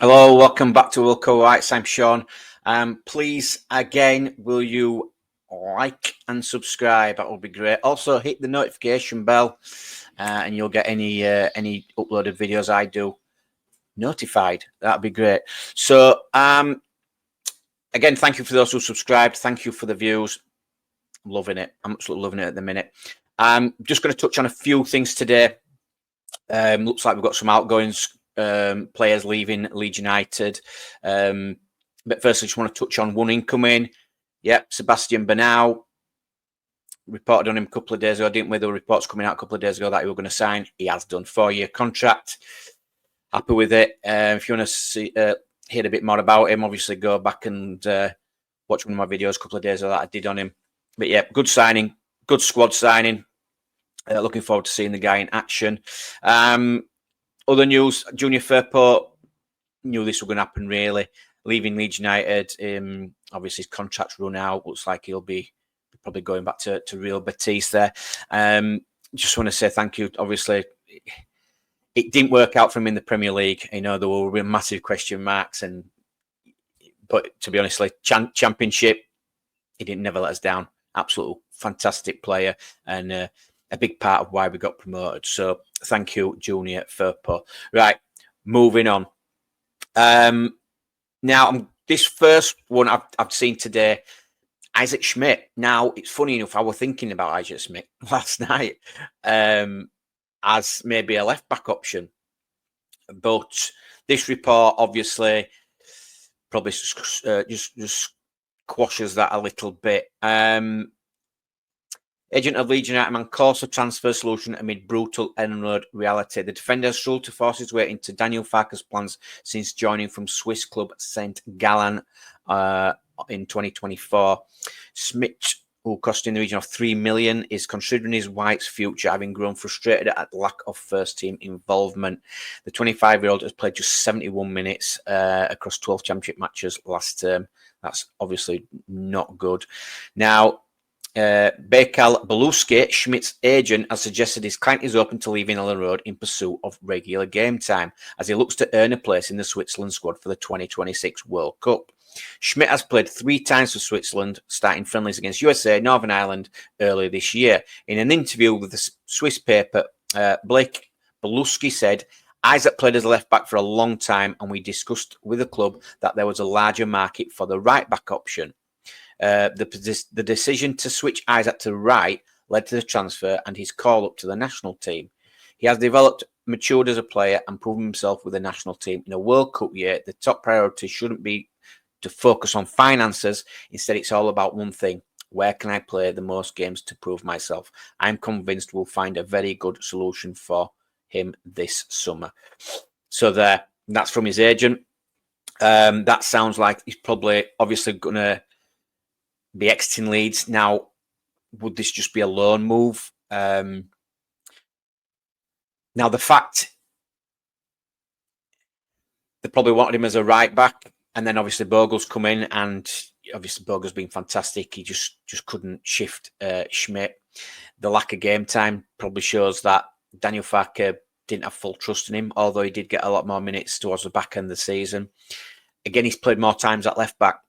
Hello, welcome back to Wilco Whites. I'm Sean. Please, again, will you like and subscribe? That would be great. Also, hit the notification bell, and you'll get any uploaded videos I do notified. That'd be great. So, again, thank you for those who subscribed. Thank you for the views. I'm loving it. I'm absolutely loving it at the minute. I'm just going to touch on a few things today. Looks like we've got some outgoings. Players leaving Leeds United. But first, I just want to touch on one incoming. Yep, Sebastian Bernau. Reported on him a couple of days ago, didn't we? There were reports coming out a couple of days ago that he was going to sign. He has done 4-year contract. Happy with it. If you want to see, hear a bit more about him, obviously go back and watch one of my videos a couple of days ago that I did on him. But yeah, good signing, good squad signing. Looking forward to seeing the guy in action. Other news, Junior Firpo, knew this was going to happen really. Leaving Leeds United, obviously his contract's run out. Looks like he'll be probably going back to Real Betis there. Just want to say thank you. Obviously, it didn't work out for him in the Premier League. You know, there were massive question marks. But to be honest, like, Championship, he didn't never let us down. Absolute fantastic player and a big part of why we got promoted. So thank you, Junior Firpo. Right, moving on. Now, this first one I've seen today, Isaac Schmidt. Now, it's funny enough, I was thinking about Isaac Schmidt last night as maybe a left-back option. But this report, obviously, probably just quashes that a little bit. Agent of Leeds United man calls for transfer solution amid brutal end-road reality. The defender has struggled to force his way into Daniel Farke's plans since joining from Swiss club St. Gallen in 2024. Schmidt, who cost in the region of $3 million, is considering his White's future, having grown frustrated at lack of first-team involvement. The 25-year-old has played just 71 minutes across 12 championship matches last term. That's obviously not good. Now, Bekal Beluski, Schmidt's agent, has suggested his client is open to leaving Ellen Road in pursuit of regular game time as he looks to earn a place in the Switzerland squad for the 2026 World Cup. Schmidt has played 3 times for Switzerland, starting friendlies against USA, Northern Ireland earlier this year. In an interview with the Swiss paper, Blake Beluski said, Isaac played as a left-back for a long time and we discussed with the club that there was a larger market for the right-back option. The decision to switch Isaac to right led to the transfer and his call up to the national team. He has matured as a player and proven himself with the national team. In a World Cup year, the top priority shouldn't be to focus on finances. Instead, it's all about one thing. Where can I play the most games to prove myself? I'm convinced we'll find a very good solution for him this summer. So that's from his agent. That sounds like he's probably obviously going to be exiting Leeds. Now, would this just be a loan move? Now, the fact they probably wanted him as a right back, and then obviously Bogle's come in, and obviously Bogle's been fantastic. He just couldn't shift Schmidt. The lack of game time probably shows that Daniel Farke didn't have full trust in him, although he did get a lot more minutes towards the back end of the season. Again, he's played more times at left back,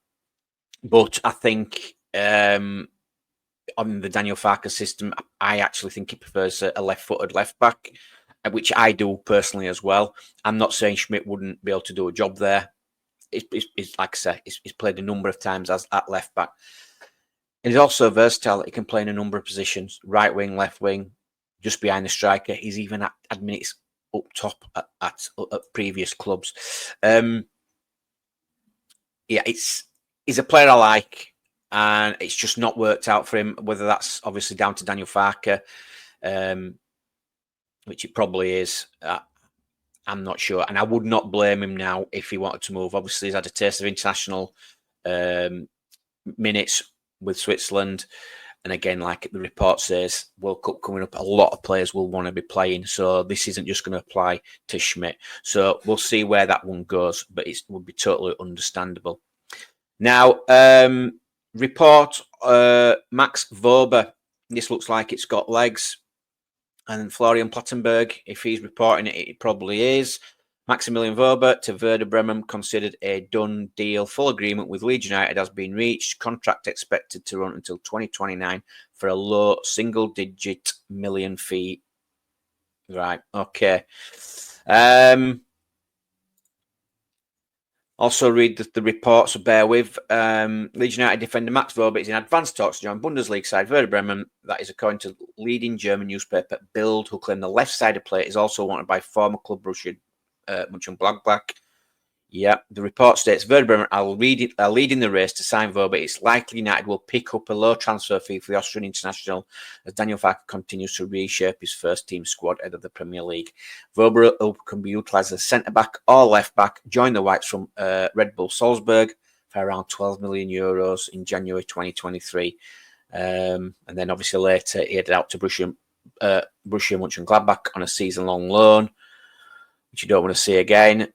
but I think on the Daniel Farke system, I actually think he prefers a left-footed left back, which I do personally as well. I'm not saying Schmidt wouldn't be able to do a job there. It's like I say, he's played a number of times as at left back. And he's also versatile. He can play in a number of positions: right wing, left wing, just behind the striker. He's even had minutes up top at previous clubs. Yeah, he's a player I like, and it's just not worked out for him. Whether that's obviously down to Daniel Farke, which it probably is. I'm not sure, and I would not blame him now if he wanted to move. Obviously, he's had a taste of international minutes with Switzerland, and again, like the report says, World Cup coming up, a lot of players will want to be playing, so this isn't just going to apply to Schmidt. So we'll see where that one goes, but it would be totally understandable. Now, report Max Wober. This looks like it's got legs. And Florian Plattenberg, if he's reporting it, it probably is. Maximilian Wober to Werder Bremen, considered a done deal. Full agreement with Leeds United has been reached. Contract expected to run until 2029 for a low single-digit million fee. Right, okay. Also read the report, so bear with. Leeds United defender Max Wober is in advanced talks to join Bundesliga side Werder Bremen. That is according to leading German newspaper Bild, who claim the left-sided player is also wanted by former club Borussia Mönchengladbach. Yeah, the report states Werder Bremen are leading the race to sign Wober. It's likely United will pick up a low transfer fee for the Austrian international as Daniel Farke continues to reshape his first team squad ahead of the Premier League. Wober can be utilised as centre-back or left-back, join the Whites from Red Bull Salzburg for around €12 million in January 2023. And then obviously later he headed out to Borussia Mönchengladbach on a season-long loan, which you don't want to see again.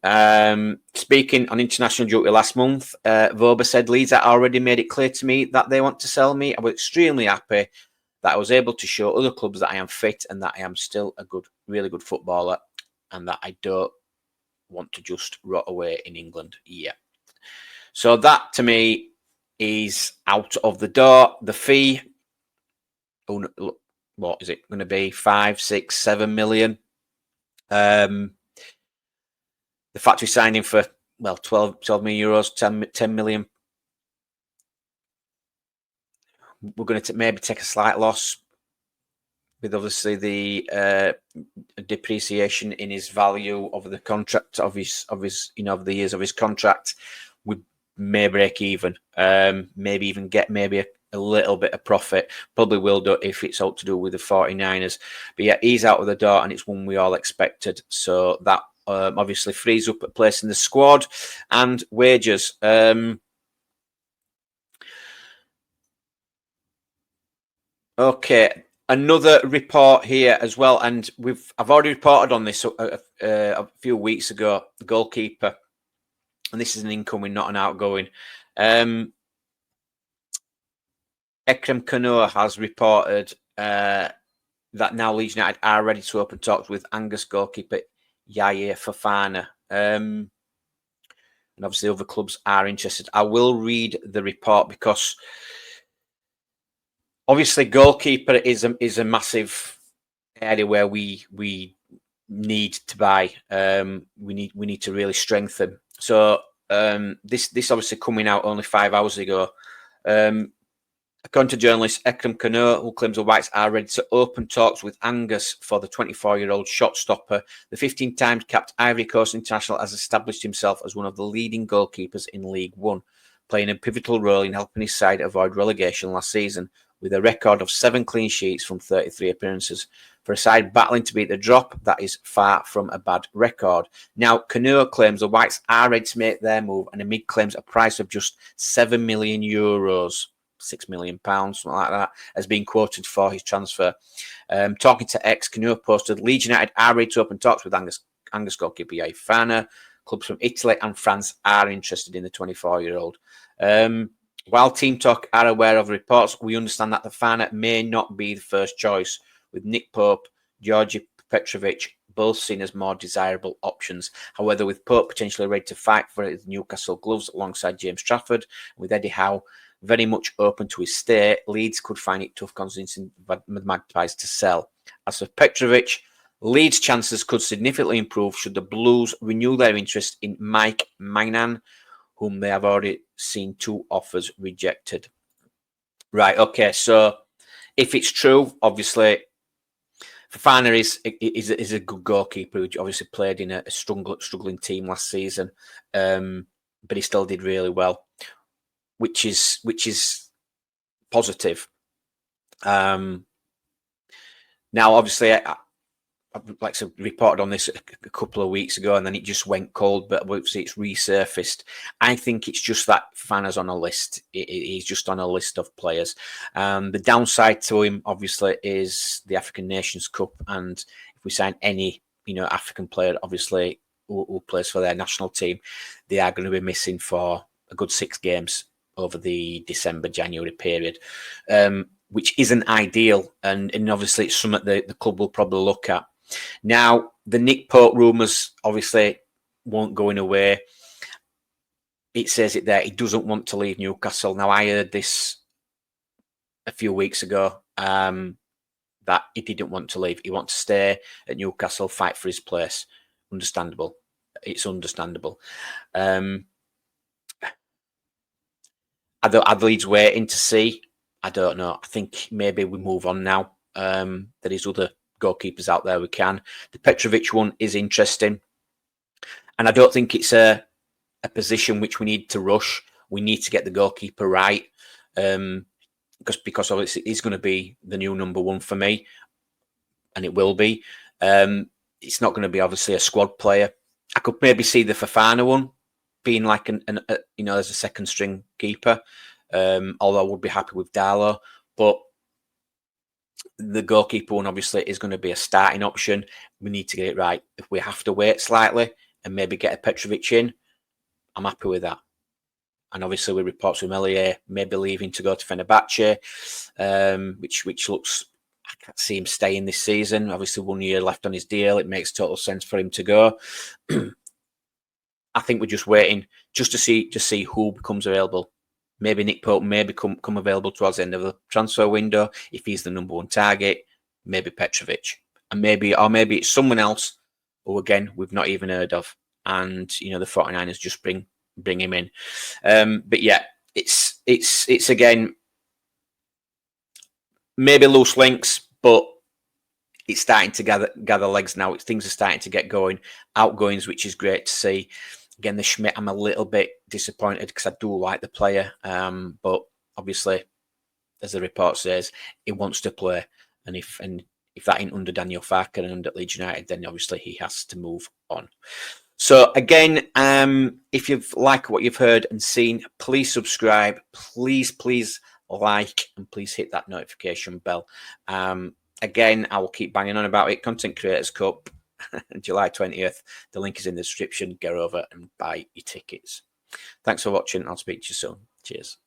Speaking on international duty last month, Wober said, Leeds had already made it clear to me that they want to sell me. I was extremely happy that I was able to show other clubs that I am fit and that I am still a really good footballer and that I don't want to just rot away in England. Yeah. So that, to me, is out of the door. The fee, what is it going to be? 5, 6, 7 million. The fact we signed him for, 12 million euros, 10 million. We're going to maybe take a slight loss with obviously the depreciation in his value of the contract of his over the years of his contract. We may break even, maybe even get a little bit of profit. Probably will do if it's all to do with the 49ers. But yeah, he's out of the door and it's one we all expected. So that obviously frees up a place in the squad and wages. Okay, another report here as well, and I've already reported on this a few weeks ago. The Goalkeeper, and this is an incoming, not an outgoing. Ekrem Kano has reported that now Leeds United are ready to open talks with Angus goalkeeper Yaya Fofana. And obviously other clubs are interested. I will read the report because obviously goalkeeper is a massive area where we need to buy. We need to really strengthen. So this obviously coming out only 5 hours ago. According to journalist Ekrem Kano, who claims the Whites are ready to open talks with Angus for the 24-year-old shot stopper, the 15-time capped Ivory Coast international has established himself as one of the leading goalkeepers in League One, playing a pivotal role in helping his side avoid relegation last season, with a record of 7 clean sheets from 33 appearances. For a side battling to beat the drop, that is far from a bad record. Now, Kano claims the Whites are ready to make their move, and amid claims a price of just €7 million, £6 million, something like that, has been quoted for his transfer. Talking to X, Kano posted, Leeds United are ready to open talks with Angus goalkeeper Yaya Fofana. Clubs from Italy and France are interested in the 24-year-old. While Team Talk are aware of reports, we understand that the Fofana may not be the first choice, with Nick Pope, Georgi Petrovic both seen as more desirable options. However, with Pope potentially ready to fight for his Newcastle gloves alongside James Trafford, with Eddie Howe very much open to his stay, Leeds could find it tough convincing the Magpies to sell. As for Petrovic, Leeds' chances could significantly improve should the Blues renew their interest in Mike Magnan, whom they have already seen 2 offers rejected. Right, okay, so if it's true, obviously, Fofana is a good goalkeeper who obviously played in a struggling team last season, but he still did really well, which is positive. Now, obviously, I've reported on this a couple of weeks ago, and then it just went cold. But obviously, it's resurfaced. I think it's just that Fofana's on a list. He's just on a list of players. The downside to him, obviously, is the African Nations Cup, and if we sign any, African player, obviously, who plays for their national team, they are going to be missing for a good 6 games over the December-January period, which isn't ideal, and obviously it's something the club will probably look at. Now, the Nick Pope rumours, obviously, won't going away. It says it there. He doesn't want to leave Newcastle. Now, I heard this a few weeks ago, that he didn't want to leave. He wants to stay at Newcastle, fight for his place. Understandable. It's understandable. Are Leeds waiting to see? I don't know. I think maybe we move on now. There is other goalkeepers out there we can. The Petrovic one is interesting. And I don't think it's a position which we need to rush. We need to get the goalkeeper right. Because obviously he's going to be the new number one for me. And it will be. It's not going to be obviously a squad player. I could maybe see the Fofana one being like as a second string keeper. Although I would be happy with Darlow, but the goalkeeper one obviously is going to be a starting option. We need to get it right. If we have to wait slightly and maybe get a Petrovic in, I'm happy with that. And obviously, with reports from Melier maybe leaving to go to Fenerbahce, which looks, I can't see him staying this season. Obviously, 1 year left on his deal. It makes total sense for him to go. I think we're just waiting just to see who becomes available. Maybe Nick Pope may become available towards the end of the transfer window if he's the number one target. Maybe Petrovic, and maybe it's someone else who again we've not even heard of. And the 49ers just bring him in. But yeah, it's again maybe loose links, but it's starting to gather legs now. Things are starting to get going. Outgoings, which is great to see. Again, the Schmidt, I'm a little bit disappointed because I do like the player. But obviously, as the report says, he wants to play. And if that ain't under Daniel Farke and under Leeds United, then obviously he has to move on. So again, if you've liked what you've heard and seen, please subscribe. Please like and please hit that notification bell. Again, I will keep banging on about it. Content Creators Cup, July 20th. The link is in the description. Get over and buy your tickets. Thanks for watching. I'll speak to you soon. Cheers.